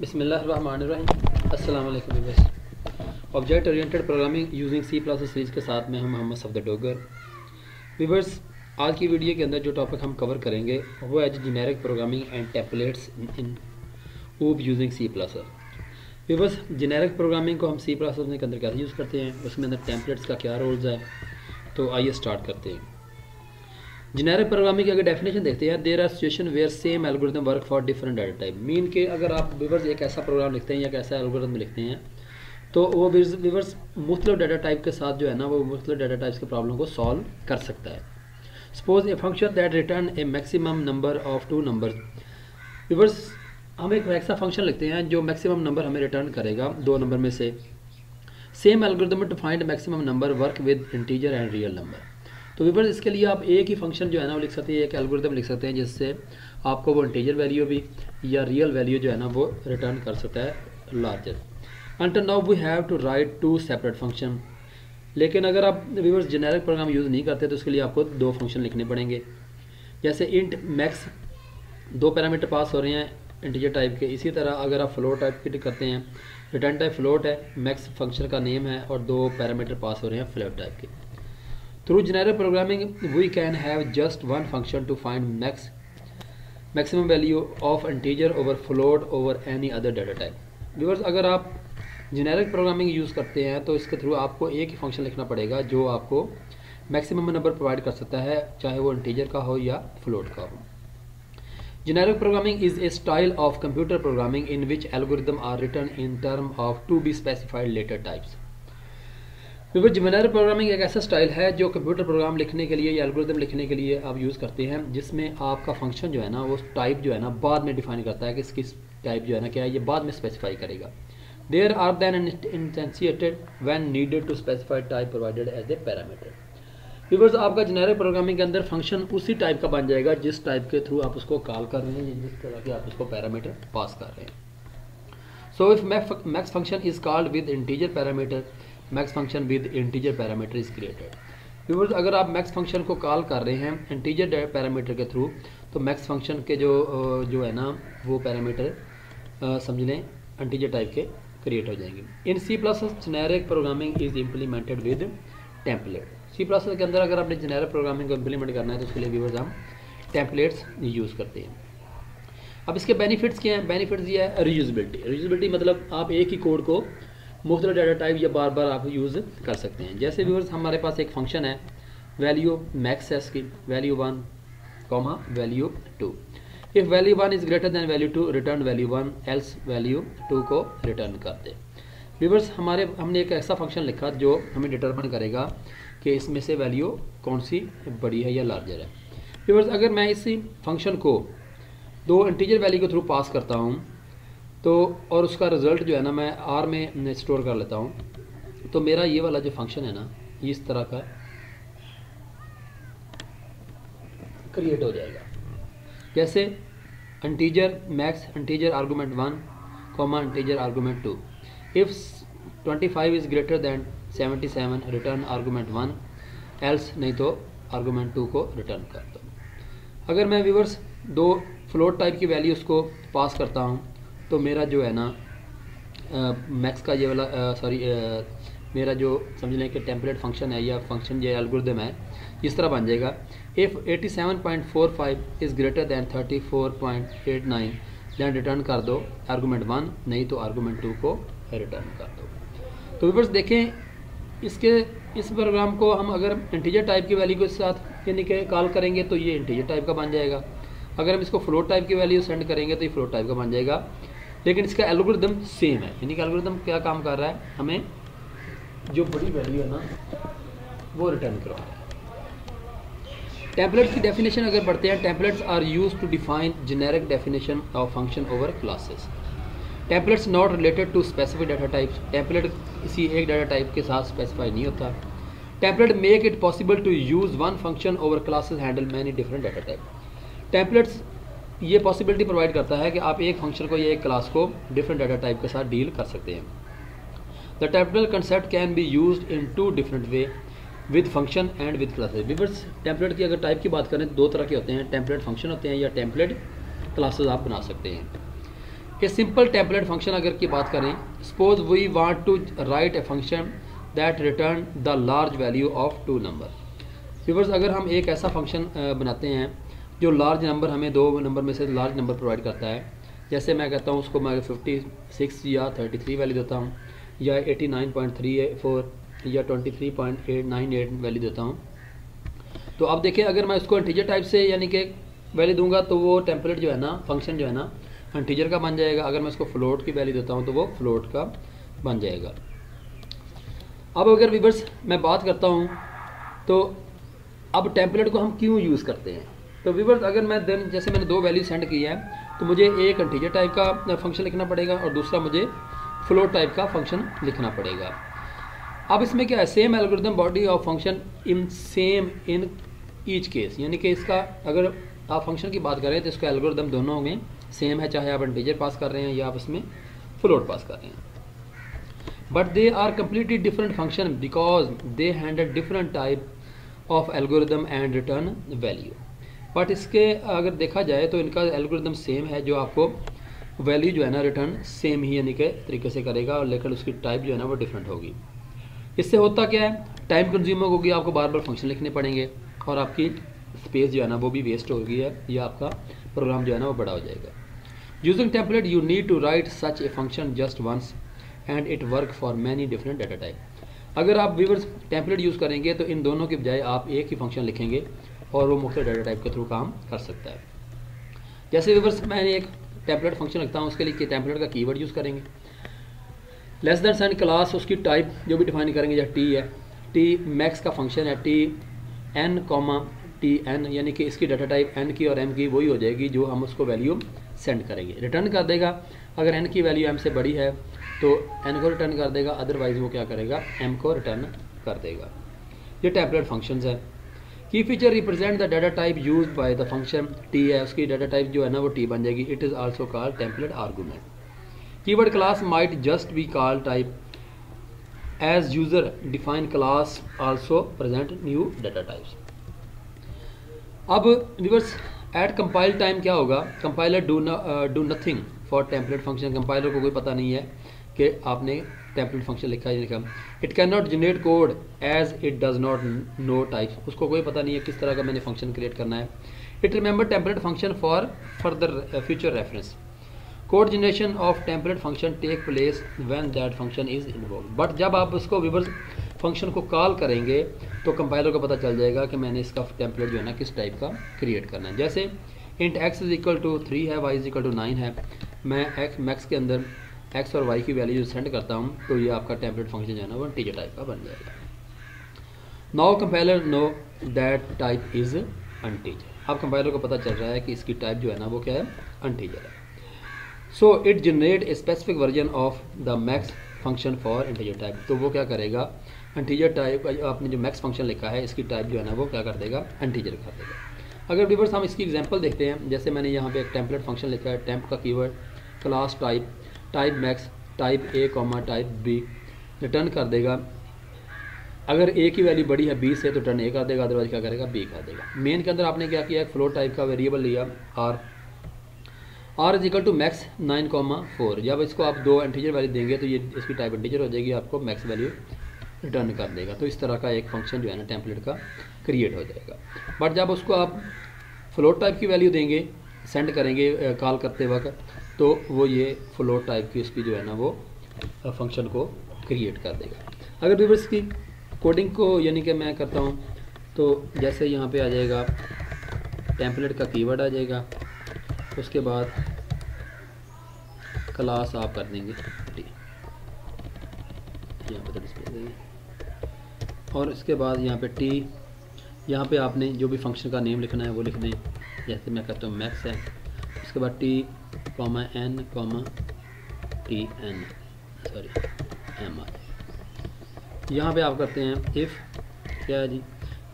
बिस्मिल्लाहिर्रहमानिर्रहीम। अस्सलाम वालेकुम viewers. Object oriented programming using C plus series के साथ में हम मोहम्मद सफदर डोगर। व्यूअर्स, आज की वीडियो के अंदर जो टॉपिक हम कवर करेंगे वो है generic programming and templates in OOP using C plus. Viewers, generic programming को हम सी प्लस के अंदर कैसे यूज़ करते हैं, उसमें अंदर टेम्पलेट्स का क्या रोल्स है, तो आइए स्टार्ट करते हैं। जेनेरिक प्रोग्रामिंग की अगर डेफिनेशन देखते हैं, there are situation where same algorithm work for different data type. Mean के अगर आप व्यूअर्स एक ऐसा प्रोग्राम लिखते हैं या एक ऐसा एल्गोरिथम लिखते हैं तो वो व्यूअर्स मुख्तलिफ डाटा टाइप के साथ जो है ना वो मुख्तलिफ डाटा टाइप्स के प्रॉब्लम को सॉल्व कर सकता है। Suppose a function that return a maximum number of two number. Viewers, हम एक ऐसा फंक्शन लिखते हैं जो मैक्सिमम नंबर हमें रिटर्न करेगा दो नंबर में से। Same algorithm to find maximum number work with integer and real number. तो व्यूअर्स, इसके लिए आप एक ही फंक्शन जो है ना वो लिख सकते हैं, एक एल्गोरिथम लिख सकते हैं जिससे आपको वो इंटीजर वैल्यू भी या रियल वैल्यू जो है ना वो रिटर्न कर सकता है larger. Until now we have to write two separate function. लेकिन अगर आप व्यूअर्स जेनेरिक प्रोग्राम यूज़ नहीं करते तो उसके लिए आपको दो फंक्शन लिखने पड़ेंगे। जैसे इंट मैक्स, दो पैरामीटर पास हो रहे हैं इंटीजर टाइप के। इसी तरह अगर आप फ्लोट टाइप की करते हैं, रिटर्न टाइप फ्लोट है, मैक्स फंक्शन का नेम है और दो पैरामीटर पास हो रहे हैं फ्लोट टाइप के। Through generic programming, we can have just one function to find maximum value of integer over float over any other data type. Viewers, अगर आप generic programming यूज़ करते हैं तो इसके थ्रू आपको एक ही फंक्शन लिखना पड़ेगा जो आपको मैक्सिमम नंबर प्रोवाइड कर सकता है, चाहे वो इंटीजर का हो या फ्लोट का हो। Generic programming is a style of computer programming in which algorithms are written in terms of to be specified later types. क्योंकि जेनेरिक प्रोग्रामिंग एक ऐसा स्टाइल है जो कंप्यूटर प्रोग्राम लिखने के लिए या एल्गोरिथम लिखने के लिए आप यूज़ करते हैं, जिसमें आपका फंक्शन जो है ना वो टाइप जो है ना बाद में डिफाइन करता है कि इसकी टाइप जो है ना क्या है, ये बाद में स्पेसिफाई करेगा। There are then instantiated when needed to specify type provided as a parameter. Viewers, आपका जेनेरिक प्रोग्रामिंग के अंदर फंक्शन उसी टाइप का बन जाएगा जिस टाइप के थ्रू आप उसको कॉल कर रहे हैं, जिस तरह के आप उसको पैरामीटर पास कर रहे हैं। So if max function is called with integer parameter, max function with integer parameter is created. Viewers, अगर आप मैक्स फंक्शन को कॉल कर रहे हैं इंटीजर पैरामीटर के थ्रू तो मैक्स फंक्शन के जो है ना वो पैरामीटर समझ लें इंटीजर टाइप के क्रिएट हो जाएंगे। In C plus generic programming is implemented with template. C plus के अंदर अगर आपने जेनेरिक प्रोग्रामिंग को इम्प्लीमेंट करना है तो उसके लिए व्यूअर्स हम टेम्पलेट्स यूज़ करते हैं। अब इसके बेनिफिट्स क्या हैं? बेनिफिट्स ये है रीयूजेबिलिटी। रीयूजेबिलिटी मतलब आप एक ही कोड को मुख्तलिफ डाटा टाइप या बार बार आप यूज़ कर सकते हैं। जैसे व्यूअर्स, हमारे पास एक फंक्शन है वैल्यू मैक्स है, इसकी value 1 comma value 2। If value 1 is greater then value 2 return value 1 else value 2 को रिटर्न कर दे। व्यूअर्स, हमने एक ऐसा फंक्शन लिखा जो हमें डिटरमिन करेगा कि इसमें से वैल्यू कौन सी बड़ी है या लार्जर है। व्यूअर्स, अगर मैं इसी फंक्शन को दो इंटीजर वैल्यू के थ्रू पास करता हूँ तो और उसका रिज़ल्ट जो है ना मैं आर में स्टोर कर लेता हूँ, तो मेरा ये वाला जो फंक्शन है ना ये इस तरह का क्रिएट हो जाएगा। जैसे integer max, integer argument 1 comma integer argument 2। If 25 is greater then 77 return argument 1 else नहीं तो आर्गूमेंट 2 को रिटर्न कर दो। अगर मैं व्यूअर्स दो फ्लोट टाइप की वैल्यूज़ को पास करता हूँ तो मेरा जो है ना मैक्स का ये वाला मेरा जो समझ लें कि टेम्पलेट फंक्शन है या फंक्शन जो एल्गोरिथम है इस तरह बन जाएगा। If 87.45 is greater than 34.89 then return कर दो आर्गूमेंट 1 नहीं तो आर्गूमेंट 2 को रिटर्न कर दो। तो व्यूअर्स देखें, इस प्रोग्राम को हम अगर इंटीजर टाइप की वैल्यू के साथ यानी कि कॉल करेंगे तो ये इंटीजर टाइप का बन जाएगा। अगर हम इसको फ्लोट टाइप की वैल्यू सेंड करेंगे तो ये फ्लोट टाइप का बन जाएगा। लेकिन इसका एल्गोरिथम सेम है, यानी कि एल्गोरिथम क्या काम कर रहा है, हमें जो बड़ी वैल्यू है ना वो रिटर्न करवा रहा है। टेम्पलेट्स की डेफिनेशन अगर पढ़ते हैं, templates are used to define generic definition of function over classes. Templates not related to specific data types. Template किसी एक डाटा टाइप के साथ स्पेसिफाई नहीं होता। Template make it possible to use one function over classes handle many different data type. Templates ये possibility provide करता है कि आप एक फंक्शन को या एक क्लास को डिफरेंट डाटा टाइप के साथ डील कर सकते हैं। The template concept can be used in two different way with function and with classes. Viewers, template की अगर टाइप की बात करें दो तरह के होते हैं, टेम्पलेट फंक्शन होते हैं या टेम्पलेट क्लासेस आप बना सकते हैं। ए सिंपल टेम्पलेट फंक्शन अगर की बात करें, suppose we want to write a function that return the large value of 2 number. Viewers, अगर हम एक ऐसा फंक्शन बनाते हैं जो लार्ज नंबर, हमें 2 नंबर में से लार्ज नंबर प्रोवाइड करता है, जैसे मैं कहता हूँ उसको मैं 56 या 33 वैल्यू देता हूँ, या 89.34 या 23.98 वैल्यू देता हूँ, तो अब देखिए अगर मैं उसको इंटीजर टाइप से यानी कि वैल्यू दूंगा तो वो टेम्पलेट जो है ना, फंक्शन जो है ना, इंटीजर का बन जाएगा। अगर मैं उसको फ्लोट की वैल्यू देता हूँ तो वो फ्लोट का बन जाएगा। अब अगर व्यूअर्स मैं बात करता हूँ तो अब टेम्पलेट को हम क्यों यूज़ करते हैं, तो व्यूअर्स अगर मैं देन जैसे मैंने 2 वैल्यू सेंड की है तो मुझे एक इंटीजर टाइप का फंक्शन लिखना पड़ेगा और दूसरा मुझे फ्लोट टाइप का फंक्शन लिखना पड़ेगा। अब इसमें क्या है, same algorithm body of function in same in each case, यानी कि इसका अगर आप फंक्शन की बात करें तो इसका एल्गोरिथम दोनों में सेम है, चाहे आप इंटीजर पास कर रहे हैं या आप इसमें फ्लोट पास कर रहे हैं। But they are completely different function because they handle different type of algorithm and return value. But इसके अगर देखा जाए तो इनका एल्गोरिथम सेम है, जो आपको वैल्यू जो है ना रिटर्न सेम ही यानी कि तरीके से करेगा, और लेकिन उसकी टाइप जो है ना वो डिफरेंट होगी। इससे होता क्या है, टाइम कंज्यूमर होगी, आपको बार बार फंक्शन लिखने पड़ेंगे और आपकी स्पेस जो है ना वो भी वेस्ट होगी है, या आपका प्रोग्राम जो है ना वो बड़ा हो जाएगा। Using template you need to write such a function just once and it work for many different data type. अगर आप व्यूअर्स टेम्पलेट यूज़ करेंगे तो इन दोनों के बजाय आप एक ही फंक्शन लिखेंगे और वो मुख्तलिफ डाटा टाइप के थ्रू काम कर सकता है। जैसे व्यूअर्स मैंने एक टेम्पलेट फंक्शन लिखता हूँ, उसके लिए टेम्पलेट का कीवर्ड यूज़ करेंगे, लेस दैन साइन क्लास, उसकी टाइप जो भी डिफाइन करेंगे, जैसे टी है, टी मैक्स का फंक्शन है, T N comma T N, यानी कि इसकी डाटा टाइप एन की और एम की वही हो जाएगी जो हम उसको वैल्यू सेंड करेंगे। रिटर्न कर देगा, अगर एन की वैल्यू एम से बड़ी है तो एन को रिटर्न कर देगा, अदरवाइज वो क्या करेगा, एम को रिटर्न कर देगा। ये टेम्पलेट फंक्शंस है। की feature represent the data type used by the function, T है, उसकी डाटा टाइप जो है ना वो टी बन जाएगी। It is also called template argument. Keyword class might just be called type as user define class also present new data types. अब viewers at compile time क्या होगा, compiler do nothing for template function. Compiler को कोई पता नहीं है कि आपने टेम्पलेट फंक्शन लिखा है लिखा। It can not generate code as it does not know types, उसको कोई पता नहीं है किस तरह का मैंने फंक्शन क्रिएट करना है। It remember template function for further future reference. Code generation of template function take place when that function is involve. But जब आप उसको व्यूअर्स फंक्शन को कॉल करेंगे तो कंपाइलर को पता चल जाएगा कि मैंने इसका टेम्पलेट जो है ना किस टाइप का क्रिएट करना है। जैसे int x is equal to 3 है, y इज इक्वल टू 9 है, मैं x मैक्स के अंदर x और y की वैल्यू सेंड करता हूँ तो ये आपका टेम्पलेट फंक्शन जो है ना वो इंटीजर टाइप का बन जाएगा। Now compiler know that type is integer. अब कंपाइलर को पता चल रहा है कि इसकी टाइप जो है ना वो क्या है, इंटीजर है। So it generate a specific version of the max function for integer type. तो वो क्या करेगा, इंटीजर टाइप, आपने जो मैक्स फंक्शन लिखा है इसकी टाइप जो है ना वो क्या कर देगा, इंटीजर कर देगा। अगर व्यूअर्स हम इसकी एग्जांपल देखते हैं, जैसे मैंने यहाँ पे एक टेम्पलेट फंक्शन लिखा है, टेम्प का keyword, class type, type max, type A comma type B, return कर देगा। अगर ए की वैल्यू बड़ी है 20 से तो रिटर्न ए कर देगा, अदरवाइज क्या करेगा, बी कर देगा। मेन के अंदर आपने क्या किया, एक फ्लोट टाइप का वेरिएबल लिया R is equal to max 9,4। जब इसको आप 2 इंटीजर वैल्यू देंगे तो ये इसकी टाइप इंटीजर हो जाएगी, आपको मैक्स वैल्यू रिटर्न कर देगा। तो इस तरह का एक फंक्शन जो है ना टेम्पलेट का क्रिएट हो जाएगा। बट जब उसको आप फ्लोट टाइप की वैल्यू देंगे, सेंड करेंगे कॉल करते वक्त, तो वो ये फ्लोट टाइप की उसकी जो है ना वो फंक्शन को क्रिएट कर देगा। अगर व्यूअर्स की कोडिंग को यानी कि मैं करता हूँ तो जैसे यहाँ पे आ जाएगा टेम्पलेट का कीवर्ड आ जाएगा, उसके बाद क्लास आप कर देंगे टी, यहाँ पे डिस्प्ले देंगे, और इसके बाद यहाँ पे टी, यहाँ पे आपने जो भी फंक्शन का नेम लिखना है वो लिख दें। जैसे मैं कहता हूँ मैक्स है, उसके बाद T comma N comma T N sorry M आ जाए। यहाँ पे आप करते हैं इफ़ क्या है जी,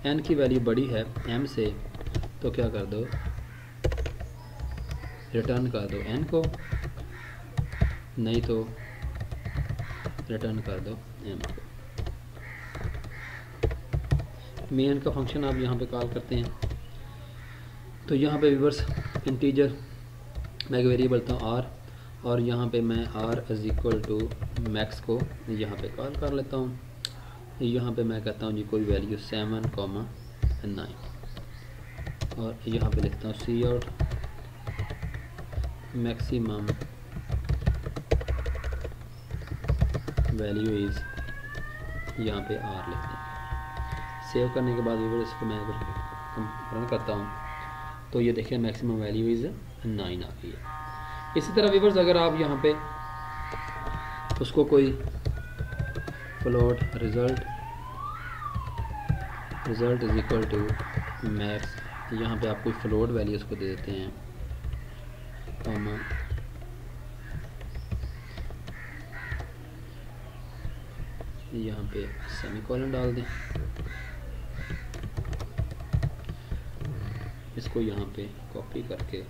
एन की वैल्यू बड़ी है एम से तो क्या कर दो, रिटर्न कर दो एन को, नहीं तो रिटर्न कर दो एम को। मेन का फंक्शन आप यहाँ पे कॉल करते हैं तो यहाँ पे व्यूअर्स इंटीजर मैं एक वेरिएबल था और यहाँ पे मैं r is equal to max को यहाँ पे कॉल कर लेता हूँ। यहाँ पे मैं कहता हूँ जी कोई वैल्यू 7,9 और यहाँ पे लिखता हूँ सी आउट मैक्सिमम वैल्यू इज़, यहाँ पे r लिखते हैं। सेव करने के बाद व्यूअर इसको मैं अगर रन करता हूँ तो ये देखिए मैक्सिमम वैल्यू इज़ 9 आ गई है। इसी तरह व्यूअर्स अगर आप यहाँ पे उसको कोई float result is equal to max, यहाँ पे आप कोई फ्लोट वैल्यू उसको दे देते हैं, कॉमा यहाँ पे सेमीकोलन डाल दें, इसको यहाँ पे कॉपी करके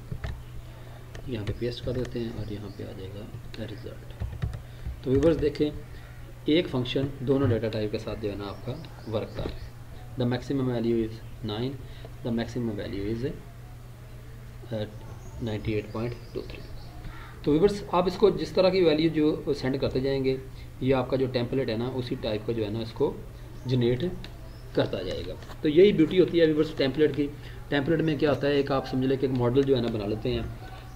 यहाँ पे पेस्ट कर देते हैं और यहाँ पे आ जाएगा रिज़ल्ट। तो व्यूअर्स देखें एक फंक्शन दोनों डाटा टाइप के साथ जो है ना आपका वर्क कर रहा है। The maximum value is 9, the maximum value is 98.23। तो व्यूअर्स आप इसको जिस तरह की वैल्यू जो सेंड करते जाएंगे ये आपका जो टेम्पलेट है ना उसी टाइप का जो है ना इसको जनरेट करता जाएगा। तो यही ब्यूटी होती है व्यूअर्स टेम्पलेट की। टेम्पलेट में क्या होता है, एक आप समझ लें कि एक मॉडल जो है ना बना लेते हैं,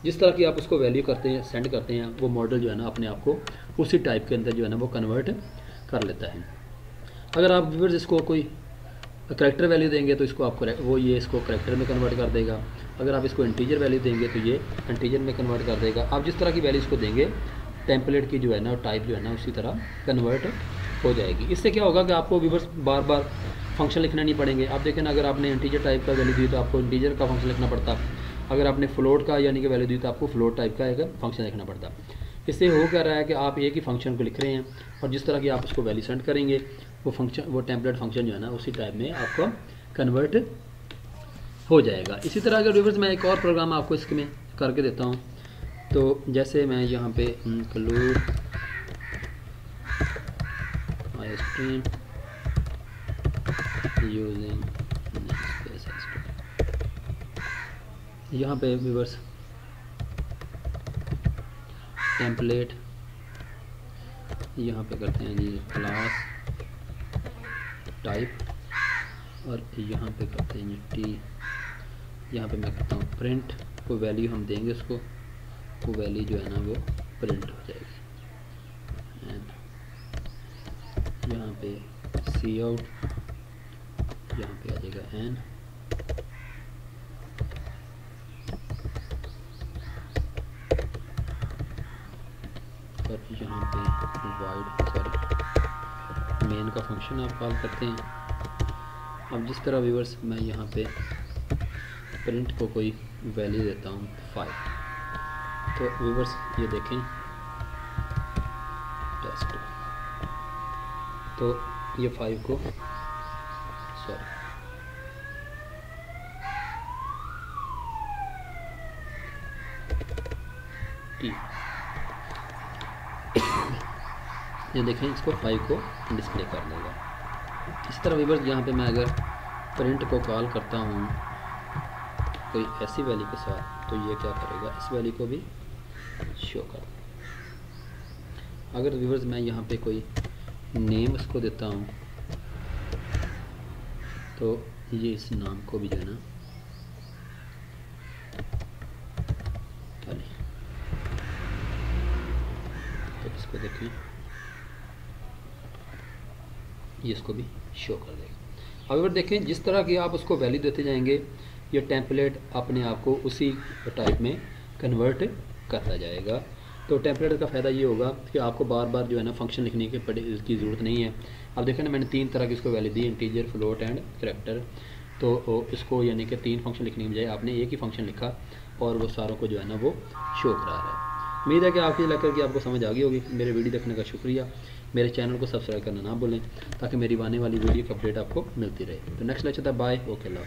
जिस तरह की आप उसको वैल्यू करते हैं सेंड करते हैं वो मॉडल जो है ना अपने आप को उसी टाइप के अंदर जो है ना वो कन्वर्ट कर लेता है। अगर आप व्यूअर्स इसको कोई करैक्टर वैल्यू देंगे तो इसको आप वो ये इसको करैक्टर में कन्वर्ट कर देगा। अगर आप इसको इंटीजर वैल्यू देंगे तो ये इंटीजर में कन्वर्ट कर देगा। आप जिस तरह की वैल्यू इसको देंगे टेम्पलेट की जो है ना टाइप जो है ना उसी तरह कन्वर्ट हो जाएगी। इससे क्या होगा कि आपको व्यूअर्स बार बार फंक्शन लिखना नहीं पड़ेंगे। आप देखें ना अगर आपने इंटीजर टाइप का वैल्यू दी तो आपको इंटीजर का फंक्शन लिखना पड़ता, अगर आपने फ्लोट का यानी कि वैल्यू दी तो आपको फ्लोट टाइप का एक फंक्शन लिखना पड़ता। इससे हो क्या रहा है कि आप एक ही फंक्शन को लिख रहे हैं और जिस तरह की आप उसको वैल्यू सेंड करेंगे वो टेम्पलेट फंक्शन जो है ना उसी टाइप में आपको कन्वर्ट हो जाएगा। इसी तरह अगर व्यूअर्स मैं एक और प्रोग्राम आपको इसमें करके देता हूँ, तो जैसे मैं यहाँ पे इंक्लूड स्ट्रीम यूजिंग यहाँ पे व्यूअर्स टेम्पलेट यहाँ पे करते हैं जी क्लास टाइप और यहाँ पे करते हैं टी, यहाँ पे मैं करता हूँ प्रिंट, कोई वैल्यू हम देंगे उसको, वो वैल्यू जो है ना वो प्रिंट हो जाएगी। एंड यहाँ पे सी आउट, यहाँ पे आ जाएगा एन, और यहाँ पे वाइड मेन का फंक्शन आप कॉल करते हैं। अब जिस तरह व्यूअर्स मैं यहाँ पे प्रिंट को कोई वैल्यू देता हूँ 5, तो व्यूअर्स ये देखें टेस्ट, तो ये 5 को टी, ये देखें इसको 5 को डिस्प्ले कर देगा। इस तरह व्यूअर्स यहाँ पे मैं अगर प्रिंट को कॉल करता हूँ कोई ऐसी वैल्यू के साथ तो ये क्या करेगा, इस वैल्यू को भी शो कर देगा। अगर व्यूअर्स मैं यहाँ पे कोई नेम इसको देता हूँ तो ये इस नाम को भी जो है ना तो इसको देखें ये इसको भी शो कर देगा। अगर देखें जिस तरह की आप उसको वैल्यू देते जाएंगे ये टेम्पलेट अपने आप को उसी टाइप में कन्वर्ट करता जाएगा। तो टेम्पलेट का फ़ायदा ये होगा कि आपको बार बार जो है ना फंक्शन लिखने की ज़रूरत नहीं है। अब देखें ना मैंने 3 तरह की इसको value the, integer, float and character. तो इसको यानी कि 3 फंक्शन लिखने की बजाय आपने एक ही फंक्शन लिखा और वो सारों को जो है ना वो शो करा रहा है। उम्मीद है कि आपकी लेकर के आपको समझ आ गई होगी। मेरे वीडियो देखने का शुक्रिया। मेरे चैनल को सब्सक्राइब करना ना भूलें ताकि मेरी आने वाली वीडियो की अपडेट आपको मिलती रहे। तो नेक्स्ट लेक्चर तक बाय, ओके, अल्लाह।